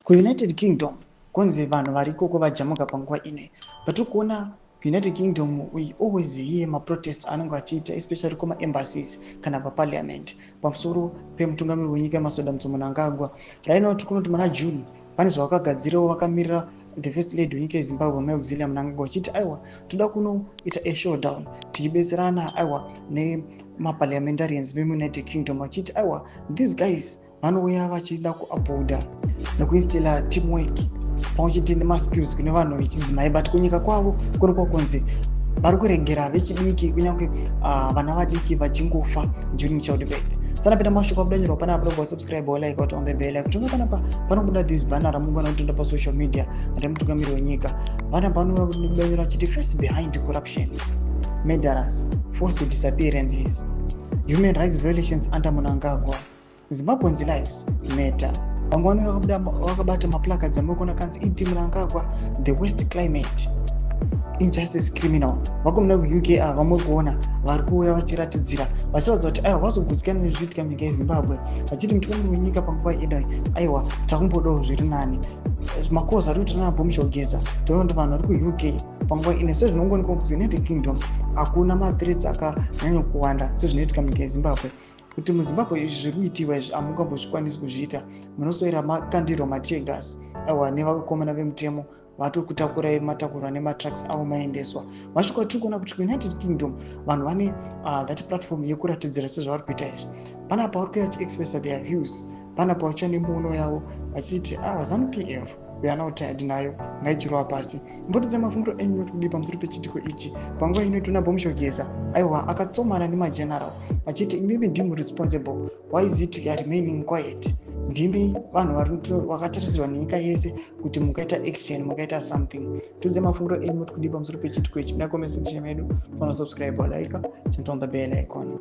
United Kingdom kunzi vanhu variko kuvajamuka panguva ine, patiri kuona United Kingdom we always hear ma-protests anenge achiita especially kuma-embassies kana pa-parliament pamusoro pemutungamiri wenyika yeMasodanzo Mnangagwa. Right now tiri kunoti mana June pane zvavakagadzirawo vakamirira the first lady wenyika yeZimbabwe Auxilliary Mnangagwa vachiti aiwa toda kunoita a showdown tichibetserana aiwa nema-parliamentarians vemuUnited Kingdom vachiti aiwa these guys vanouya vachida kuupholda nekuinstilla teamwork pamwechete nemaskills kune vanhu vechidzimai, but kunyika kwavo kuri kwakunzi vari kuregera vechidiki kunyange vana vadiki vachingofa during childbirth. Sana peta mashoko abudanyirwa pana apo subscribe or like on the bell kutonga panapa panobuda this banner ramungana kutonda pa social media remutungamiri wenyika vana panobudanyirwa chiti face behind corruption, murderers, forced disappearances, human rights violations under Mnangagwa, Zimbabweans lives matter. Vamwe vakabata maplacards amokona kanzi iti Mnangagwa the worst climate injustice criminal. Vakomuna kuUK vamwe kuona vari kuuya vachiratidzira vachiratidza kuti aiwa vazogutsikana nezviitika munyika yeZimbabwe vachiti mutungamiri wenyika panguva ino aiwa takumbodawo zviri nani. Makoza ari kuita nana Bomshogeza tinoona kuti vanhu vari kuUK panguva ino sezvinongoonekwa kuti United Kingdom hakuna ma-threats akanyanya kuwanda sezvinoitika munyika yeZimbabwe. Kuti muZimbabwe izvi zviri kuitiwa izvi hamungambozvikwanisi kuzviita, munoswera makandirwa matear gas aiwa nevakakomana vemutemo vatiri kutakurai matakurwa nematrucks avo maendeswa. Masvika tiri kuona kuti United Kingdom vanhu vane that platform yekuratidzira sezvavari kuita izvi. Pana pavari kuuya vachiexpressa their views, pana paucha nemuono yavo vachiti ZANU-PF we are now tired nayo ngaichirwa pasi. Mbotidza mafungiro enyu notikudii pamusoro pechitiko ichi. Panguva ino tona Bomshogeza aiwa akatsomana nemageneral achiti maybe ndimi responsible, why is it you are remaining quiet? Ndimi vanhu vakatarisirwa nenyika yese kuti mukaita action, mukaita something. Tudze mafungiro enyu notikudii pamusoro pechitiko ichi. Muna comment section medu, subscribe or like, turn on the bell icon.